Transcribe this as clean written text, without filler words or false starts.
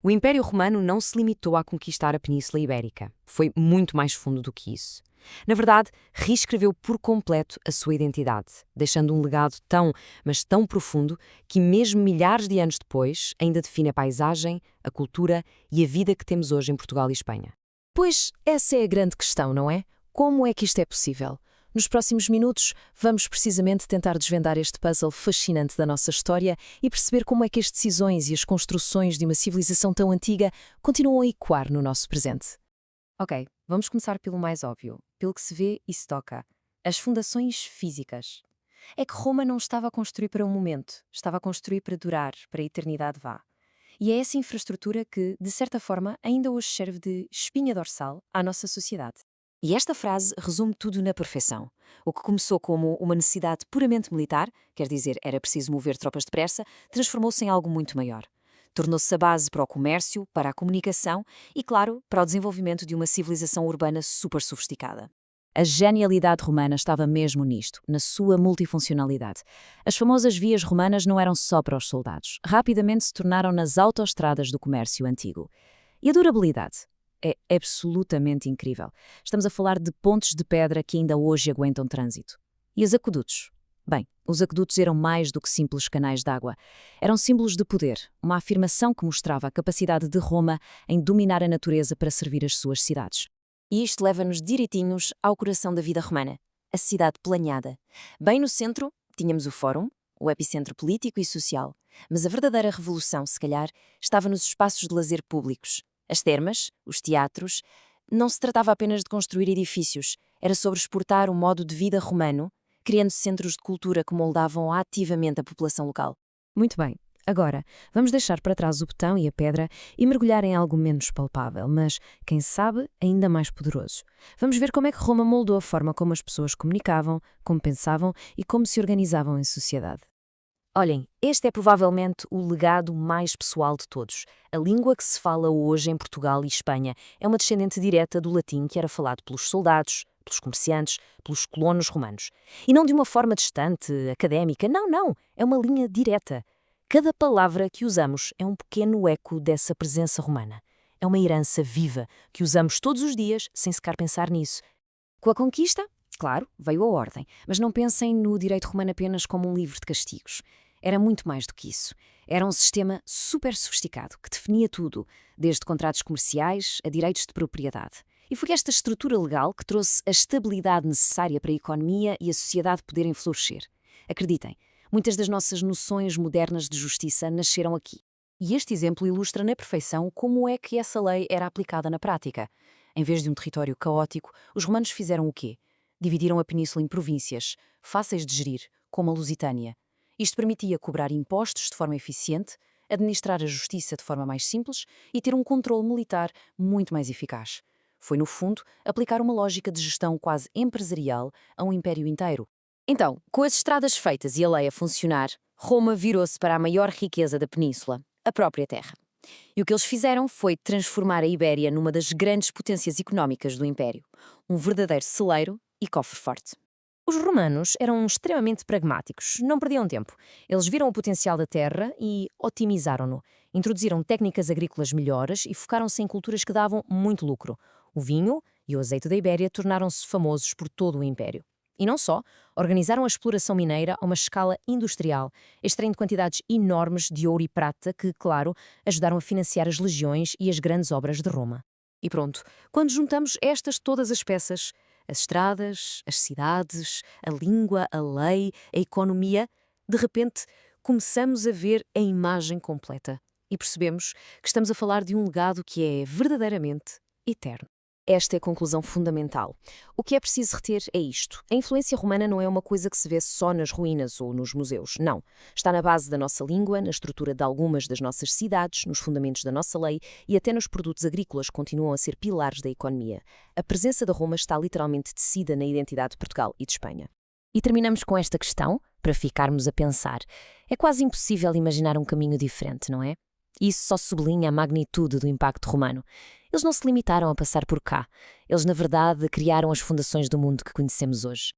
O Império Romano não se limitou a conquistar a Península Ibérica. Foi muito mais fundo do que isso. Na verdade, reescreveu por completo a sua identidade, deixando um legado tão, mas tão profundo que mesmo milhares de anos depois ainda define a paisagem, a cultura e a vida que temos hoje em Portugal e Espanha. Pois essa é a grande questão, não é? Como é que isto é possível? Nos próximos minutos, vamos precisamente tentar desvendar este puzzle fascinante da nossa história e perceber como é que as decisões e as construções de uma civilização tão antiga continuam a ecoar no nosso presente. Ok, vamos começar pelo mais óbvio, pelo que se vê e se toca. As fundações físicas. É que Roma não estava a construir para um momento, estava a construir para durar, para a eternidade vá. E é essa infraestrutura que, de certa forma, ainda hoje serve de espinha dorsal à nossa sociedade. E esta frase resume tudo na perfeição. O que começou como uma necessidade puramente militar, quer dizer, era preciso mover tropas depressa, transformou-se em algo muito maior. Tornou-se a base para o comércio, para a comunicação e, claro, para o desenvolvimento de uma civilização urbana super sofisticada. A genialidade romana estava mesmo nisto, na sua multifuncionalidade. As famosas vias romanas não eram só para os soldados. Rapidamente se tornaram nas autoestradas do comércio antigo. E a durabilidade? É absolutamente incrível. Estamos a falar de pontes de pedra que ainda hoje aguentam trânsito. E os aquedutos? Bem, os aquedutos eram mais do que simples canais de água. Eram símbolos de poder, uma afirmação que mostrava a capacidade de Roma em dominar a natureza para servir as suas cidades. E isto leva-nos direitinhos ao coração da vida romana, a cidade planeada. Bem no centro, tínhamos o Fórum, o epicentro político e social. Mas a verdadeira revolução, se calhar, estava nos espaços de lazer públicos. As termas, os teatros. Não se tratava apenas de construir edifícios, era sobre exportar o modo de vida romano, criando centros de cultura que moldavam ativamente a população local. Muito bem. Agora, vamos deixar para trás o betão e a pedra e mergulhar em algo menos palpável, mas, quem sabe, ainda mais poderoso. Vamos ver como é que Roma moldou a forma como as pessoas comunicavam, como pensavam e como se organizavam em sociedade. Olhem, este é provavelmente o legado mais pessoal de todos. A língua que se fala hoje em Portugal e Espanha é uma descendente direta do latim que era falado pelos soldados, pelos comerciantes, pelos colonos romanos. E não de uma forma distante, académica, não, é uma linha direta. Cada palavra que usamos é um pequeno eco dessa presença romana. É uma herança viva que usamos todos os dias sem sequer pensar nisso. Com a conquista, claro, veio a ordem, mas não pensem no direito romano apenas como um livro de castigos. Era muito mais do que isso. Era um sistema super sofisticado que definia tudo, desde contratos comerciais a direitos de propriedade. E foi esta estrutura legal que trouxe a estabilidade necessária para a economia e a sociedade poderem florescer. Acreditem, muitas das nossas noções modernas de justiça nasceram aqui. E este exemplo ilustra na perfeição como é que essa lei era aplicada na prática. Em vez de um território caótico, os romanos fizeram o quê? Dividiram a península em províncias, fáceis de gerir, como a Lusitânia. Isto permitia cobrar impostos de forma eficiente, administrar a justiça de forma mais simples e ter um controle militar muito mais eficaz. Foi, no fundo, aplicar uma lógica de gestão quase empresarial a um império inteiro. Então, com as estradas feitas e a lei a funcionar, Roma virou-se para a maior riqueza da península, a própria terra. E o que eles fizeram foi transformar a Ibéria numa das grandes potências económicas do império, um verdadeiro celeiro e cofre forte. Os romanos eram extremamente pragmáticos, não perdiam tempo. Eles viram o potencial da terra e otimizaram-no. Introduziram técnicas agrícolas melhores e focaram-se em culturas que davam muito lucro. O vinho e o azeite da Ibéria tornaram-se famosos por todo o império. E não só, organizaram a exploração mineira a uma escala industrial, extraindo quantidades enormes de ouro e prata que, claro, ajudaram a financiar as legiões e as grandes obras de Roma. E pronto, quando juntamos estas todas as peças, as estradas, as cidades, a língua, a lei, a economia, de repente começamos a ver a imagem completa e percebemos que estamos a falar de um legado que é verdadeiramente eterno. Esta é a conclusão fundamental. O que é preciso reter é isto. A influência romana não é uma coisa que se vê só nas ruínas ou nos museus, não. Está na base da nossa língua, na estrutura de algumas das nossas cidades, nos fundamentos da nossa lei e até nos produtos agrícolas que continuam a ser pilares da economia. A presença da Roma está literalmente tecida na identidade de Portugal e de Espanha. E terminamos com esta questão, para ficarmos a pensar. É quase impossível imaginar um caminho diferente, não é? Isso só sublinha a magnitude do impacto romano. Eles não se limitaram a passar por cá. Eles, na verdade, criaram as fundações do mundo que conhecemos hoje.